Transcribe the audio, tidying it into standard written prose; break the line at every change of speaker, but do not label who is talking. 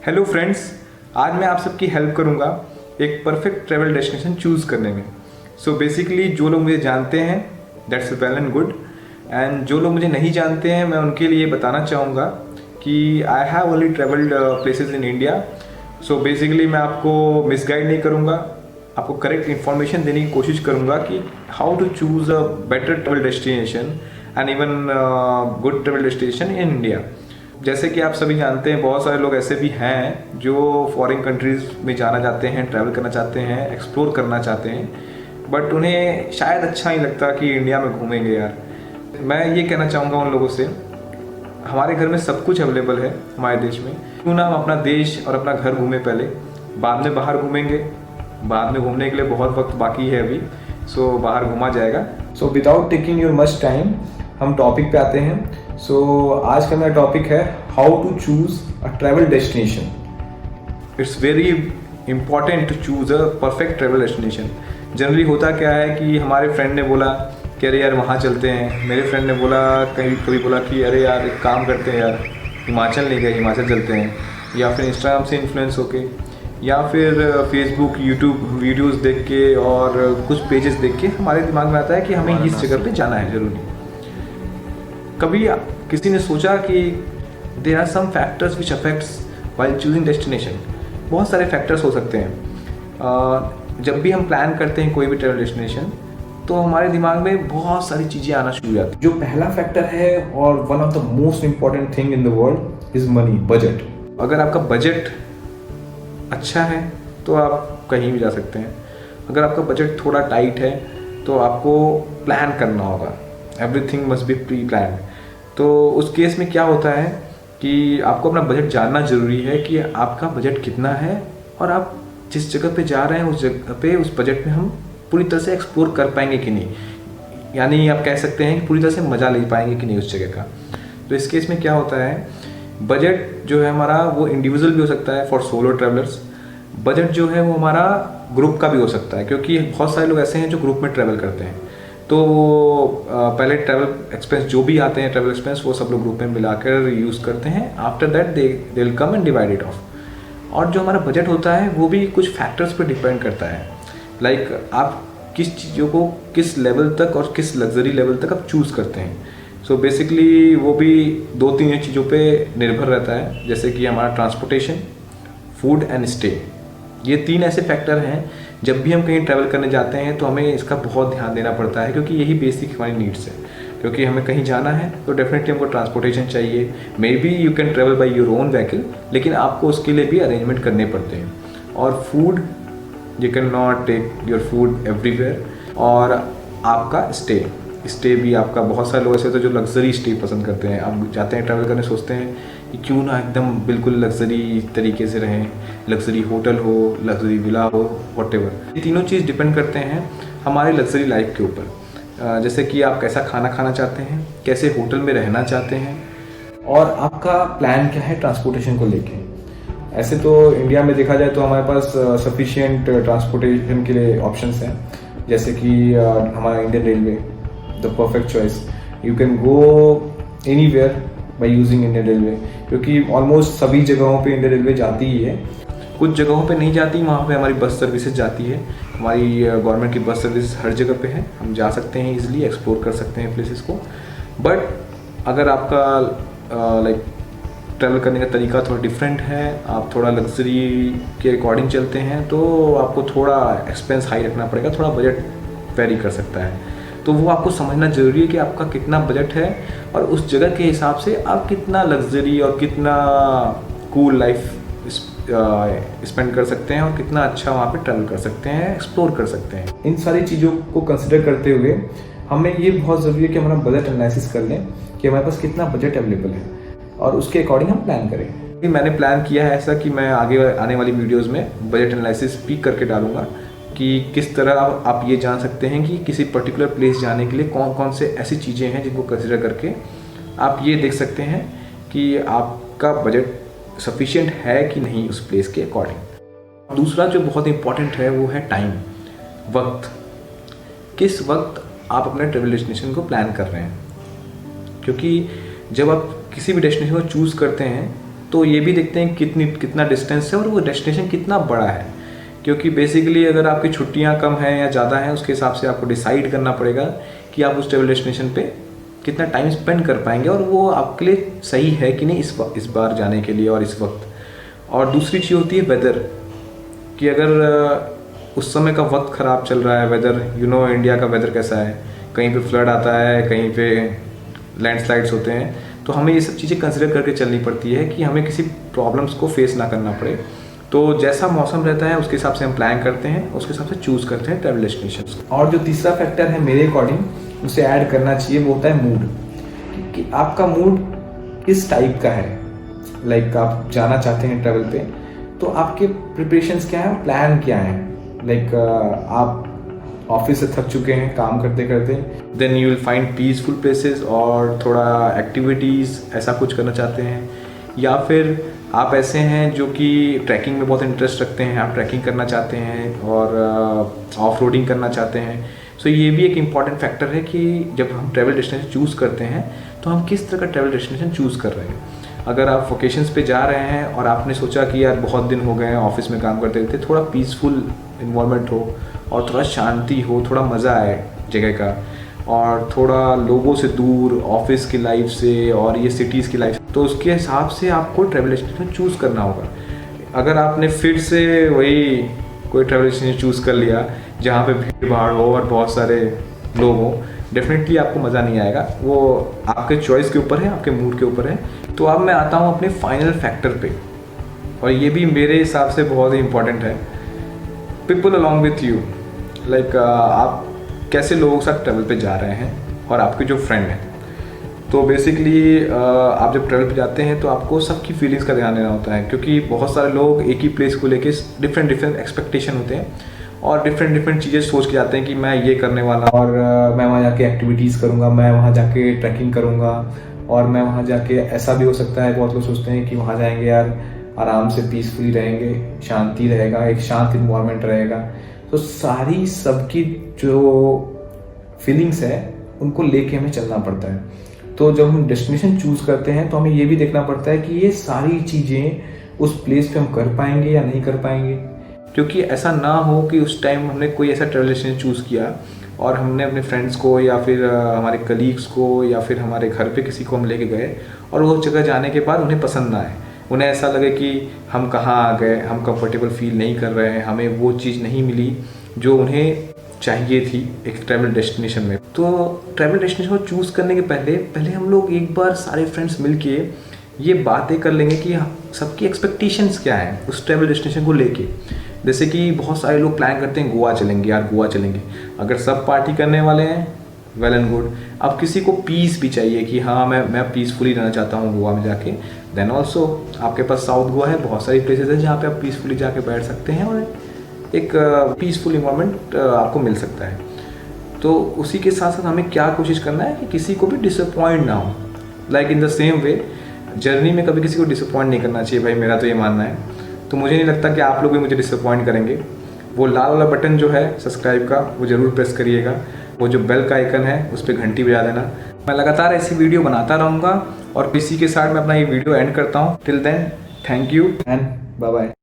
Hello friends, आज मैं आप सबकी हेल्प करूंगा एक परफेक्ट ट्रैवल डेस्टिनेशन चूज़ करने में। सो बेसिकली जो लोग मुझे जानते हैं that's well and good, and जो लोग मुझे नहीं जानते हैं मैं उनके लिए बताना चाहूँगा कि I have only travelled places in India. So basically मैं आपको मिसगाइड नहीं करूँगा, आपको करेक्ट इन्फॉर्मेशन देने की कोशिश करूँगा कि how to choose a better travel destination and even good travel destination in India. जैसे कि आप सभी जानते हैं, बहुत सारे लोग ऐसे भी हैं जो फॉरेन कंट्रीज़ में जाना चाहते हैं, ट्रैवल करना चाहते हैं, एक्सप्लोर करना चाहते हैं, बट उन्हें शायद अच्छा नहीं लगता कि इंडिया में घूमेंगे। यार मैं ये कहना चाहूँगा उन लोगों से, हमारे घर में सब कुछ अवेलेबल है हमारे देश में, क्यों ना हम अपना देश और अपना घर घूमें पहले, बाद में बाहर घूमेंगे। बाद में घूमने के लिए बहुत वक्त बाकी है अभी, सो बाहर घूमा जाएगा। So without taking your much time हम टॉपिक पे आते हैं। सो आज का मेरा टॉपिक है how to choose a travel destination. It's very important to choose a perfect travel destination. Generally होता क्या है कि हमारे फ्रेंड ने बोला कि अरे यार वहाँ चलते हैं, मेरे फ्रेंड ने बोला कभी बोला कि अरे यार एक काम करते हैं यार हिमाचल नहीं गए, हिमाचल चलते हैं, या फिर इंस्टाग्राम से इन्फ्लुएंस होके, या फिर फेसबुक यूट्यूब वीडियोस देख के और कुछ पेजेस देख के हमारे दिमाग में आता है कि हमें इस जगह पे जाना है ज़रूरी। कभी किसी ने सोचा कि there are some factors which affects while choosing destination. बहुत सारे फैक्टर्स हो सकते हैं। जब भी हम प्लान करते हैं कोई भी ट्रैवल डेस्टिनेशन, तो हमारे दिमाग में बहुत सारी चीज़ें आना शुरू हो जाती हैं। जो पहला फैक्टर है और one of the most important thing in the world is money, budget. अगर आपका बजट अच्छा है तो आप कहीं भी जा सकते हैं। अगर आपका बजट थोड़ा टाइट है तो आपको प्लान करना होगा, everything must be pre plan. तो उस केस में क्या होता है कि आपको अपना बजट जानना ज़रूरी है कि आपका बजट कितना है और आप जिस जगह पे जा रहे हैं उस जगह पे उस बजट में हम पूरी तरह से एक्सप्लोर कर पाएंगे कि नहीं, यानी आप कह सकते हैं कि पूरी तरह से मज़ा ले पाएंगे कि नहीं उस जगह का। तो इस केस में क्या होता है, बजट जो है हमारा वो इंडिविजुअल भी हो सकता है फॉर सोलो ट्रैवलर्स। बजट जो है वो हमारा ग्रुप का भी हो सकता है, क्योंकि बहुत सारे लोग ऐसे हैं जो ग्रुप में ट्रैवल करते हैं। तो पहले ट्रैवल एक्सपेंस जो भी आते हैं, ट्रैवल एक्सपेंस वो सब लोग ग्रुप में मिलाकर यूज़ करते हैं। After that they will come and divide it of. और जो हमारा बजट होता है वो भी कुछ फैक्टर्स पर डिपेंड करता है, लाइक आप किस चीज़ों को किस लेवल तक और किस लग्जरी लेवल तक आप चूज़ करते हैं। सो बेसिकली वो भी 2-3 चीज़ों पे निर्भर रहता है, जैसे कि हमारा ट्रांसपोर्टेशन, फूड एंड स्टे। ये 3 ऐसे फैक्टर हैं जब भी हम कहीं ट्रैवल करने जाते हैं तो हमें इसका बहुत ध्यान देना पड़ता है, क्योंकि यही बेसिक हमारी नीड्स है। क्योंकि हमें कहीं जाना है तो डेफिनेटली हमको ट्रांसपोर्टेशन चाहिए। May be you can travel by your own vehicle, लेकिन आपको उसके लिए भी अरेंजमेंट करने पड़ते हैं। और food, you can not take your food everywhere. और आपका स्टे भी आपका, बहुत सारे लोग ऐसे होते हैं जो लग्जरी स्टे पसंद करते हैं। आप जाते हैं ट्रैवल करने, सोचते हैं कि क्यों ना एकदम बिल्कुल लग्जरी तरीके से रहें, लग्जरी होटल हो, लग्जरी विला हो, व्हाटएवर। ये तीनों चीज़ डिपेंड करते हैं हमारी लग्जरी लाइफ के ऊपर। जैसे कि आप कैसा खाना खाना चाहते हैं, कैसे होटल में रहना चाहते हैं, और आपका प्लान क्या है ट्रांसपोर्टेशन को लेके। ऐसे तो इंडिया में देखा जाए तो हमारे पास सफिशिएंट ट्रांसपोर्टेशन के लिए ऑप्शंस हैं, जैसे कि हमारा Indian railway, the perfect choice. You can go anywhere by using Indian railway, क्योंकि ऑलमोस्ट सभी जगहों पे इंडियन रेलवे जाती ही है। कुछ जगहों पे नहीं जाती, वहाँ पे हमारी बस सर्विसेज जाती है। हमारी गवर्नमेंट की बस सर्विस हर जगह पे है, हम जा सकते हैं इजीली, एक्सप्लोर कर सकते हैं प्लेसेस को। बट अगर आपका लाइक ट्रैवल करने का तरीका थोड़ा डिफरेंट है, आप थोड़ा लग्जरी के अकॉर्डिंग चलते हैं, तो आपको थोड़ा एक्सपेंस हाई रखना पड़ेगा, थोड़ा बजट वेरी कर सकता है। तो वो आपको समझना ज़रूरी है कि आपका कितना बजट है और उस जगह के हिसाब से आप कितना लग्जरी और कितना कूल लाइफ स्पेंड कर सकते हैं और कितना अच्छा वहाँ पे ट्रैवल कर सकते हैं, एक्सप्लोर कर सकते हैं। इन सारी चीज़ों को कंसिडर करते हुए हमें ये बहुत ज़रूरी है कि हमारा बजट एनालिसिस कर लें कि हमारे पास कितना बजट अवेलेबल है और उसके अकॉर्डिंग हम प्लान करें। मैंने प्लान किया है ऐसा कि मैं आगे आने वाली वीडियोज़ में बजट एनालिसिस भी करके डालूंगा कि किस तरह आप ये जान सकते हैं कि किसी पर्टिकुलर प्लेस जाने के लिए कौन कौन से ऐसी चीज़ें हैं जिनको कंसिडर करके आप ये देख सकते हैं कि आपका बजट सफिशिएंट है कि नहीं उस प्लेस के अकॉर्डिंग। दूसरा जो बहुत इंपॉर्टेंट है वो है टाइम, वक्त। किस वक्त आप अपने ट्रैवल डेस्टिनेशन को प्लान कर रहे हैं, क्योंकि जब आप किसी भी डेस्टिनेशन को चूज़ करते हैं तो ये भी देखते हैं कितना डिस्टेंस है और वो डेस्टिनेशन कितना बड़ा है, क्योंकि बेसिकली अगर आपकी छुट्टियाँ कम हैं या ज़्यादा हैं उसके हिसाब से आपको डिसाइड करना पड़ेगा कि आप उस ट्रैवल डेस्टिनेशन पे कितना टाइम स्पेंड कर पाएंगे और वो आपके लिए सही है कि नहीं इस बार जाने के लिए और इस वक्त। और दूसरी चीज़ होती है वेदर, कि अगर उस समय का वक्त ख़राब चल रहा है, वेदर इंडिया का वेदर कैसा है, कहीं पे फ्लड आता है, कहीं पे लैंडस्लाइड्स होते हैं, तो हमें ये सब चीज़ें कंसिडर करके चलनी पड़ती है कि हमें किसी प्रॉब्लम्स को फेस ना करना पड़े। तो जैसा मौसम रहता है उसके हिसाब से हम प्लान करते हैं, उसके हिसाब से चूज़ करते हैं ट्रैवल डेस्टिनेशन। और जो तीसरा फैक्टर है मेरे अकॉर्डिंग उसे ऐड करना चाहिए, वो होता है मूड, कि आपका मूड किस टाइप का है। लाइक आप जाना चाहते हैं ट्रैवल पे, तो आपके प्रिपरेशंस क्या हैं, प्लान क्या हैं। लाइक आप ऑफिस से थक चुके हैं काम करते करते, then you will find peaceful places और थोड़ा एक्टिविटीज़ ऐसा कुछ करना चाहते हैं, या फिर आप ऐसे हैं जो कि ट्रैकिंग में बहुत इंटरेस्ट रखते हैं, आप ट्रैकिंग करना चाहते हैं और ऑफ रोडिंग करना चाहते हैं। सो ये भी एक इम्पॉर्टेंट फैक्टर है कि जब हम ट्रैवल डेस्टिनेशन चूज़ करते हैं तो हम किस तरह का ट्रैवल डेस्टिनेशन चूज़ कर रहे हैं। अगर आप वोकेशंस पे जा रहे हैं और आपने सोचा कि यार बहुत दिन हो गए हैं ऑफिस में काम करते रहते, थोड़ा पीसफुल इन्वायरमेंट हो और थोड़ा शांति हो, थोड़ा मज़ा आए जगह का, और थोड़ा लोगों से दूर, ऑफिस की लाइफ से और ये सिटीज़ की लाइफ, तो उसके हिसाब से आपको ट्रैवल डेस्टिनेशन चूज़ करना होगा। अगर आपने फिर से वही कोई ट्रैवल डेस्टिनेशन चूज़ कर लिया जहाँ पे भीड़ भाड़ हो और बहुत सारे लोग हों, डेफिनेटली आपको मज़ा नहीं आएगा। वो आपके चॉइस के ऊपर है, आपके मूड के ऊपर है। तो अब मैं आता हूँ अपने फाइनल फैक्टर पे, और ये भी मेरे हिसाब से बहुत ही इंपॉर्टेंट है, people along with you. Like आप कैसे लोगों के साथ ट्रैवल पे जा रहे हैं और आपके जो फ्रेंड हैं। तो बेसिकली आप जब ट्रैवल पे जाते हैं तो आपको सबकी फीलिंग्स का ध्यान देना होता है, क्योंकि बहुत सारे लोग एक ही प्लेस को लेके डिफरेंट एक्सपेक्टेशन होते हैं और डिफरेंट चीज़ें सोच के जाते हैं कि मैं ये करने वाला और मैं वहाँ जाके एक्टिविटीज़ करूँगा, मैं वहाँ जाके ट्रैकिंग करूँगा, और मैं वहाँ जाके ऐसा भी हो सकता है, बहुत लोग सोचते हैं कि वहाँ जाएंगे यार आराम से पीसफुली रहेंगे, शांति रहेगा, एक शांत इन्वायरमेंट रहेगा। तो सारी सबकी जो फीलिंग्स है उनको लेके हमें चलना पड़ता है। तो जब हम डेस्टिनेशन चूज़ करते हैं तो हमें ये भी देखना पड़ता है कि ये सारी चीज़ें उस प्लेस पे हम कर पाएंगे या नहीं कर पाएंगे, क्योंकि ऐसा ना हो कि उस टाइम हमने कोई ऐसा ट्रैवल डेस्टिनेशन चूज़ किया और हमने अपने फ्रेंड्स को या फिर हमारे कलीग्स को या फिर हमारे घर पे किसी को हम लेके गए और वो जगह जाने के बाद उन्हें पसंद ना आए, उन्हें ऐसा लगे कि हम कहाँ आ गए, हम कंफर्टेबल फील नहीं कर रहे हैं, हमें वो चीज़ नहीं मिली जो उन्हें चाहिए थी एक ट्रैवल डेस्टिनेशन में। तो ट्रैवल डेस्टिनेशन को चूज़ करने के पहले हम लोग एक बार सारे फ्रेंड्स मिलके ये बातें कर लेंगे कि सबकी एक्सपेक्टेशंस क्या हैं उस ट्रैवल डेस्टिनेशन को लेके। जैसे कि बहुत सारे लोग प्लान करते हैं गोवा चलेंगे, यार गोवा चलेंगे। अगर सब पार्टी करने वाले हैं वेल एंड गुड। अब किसी को पीस भी चाहिए कि हाँ मैं पीसफुली रहना चाहता हूँ गोवा में जाके, देन ऑल्सो आपके पास साउथ गोवा है, बहुत सारी प्लेसेस हैं जहाँ पे आप पीसफुली जाके बैठ सकते हैं और एक पीसफुल इन्वायरमेंट आपको मिल सकता है। तो उसी के साथ साथ हमें क्या कोशिश करना है कि किसी को भी डिसअपॉइंट ना हो। Like in the same way journey में कभी किसी को डिसअपॉइंट नहीं करना चाहिए भाई, मेरा तो ये मानना है। तो मुझे नहीं लगता कि आप लोग भी मुझे डिसअपॉइंट करेंगे। वो लाल वाला बटन जो है सब्सक्राइब का वो ज़रूर प्रेस करिएगा, वो जो बेल का आइकन है उस पर घंटी बजा देना। मैं लगातार ऐसी वीडियो बनाता रहूँगा और इसी के साथ मैं अपना ये वीडियो एंड करता हूँ। Till then thank you and bye bye.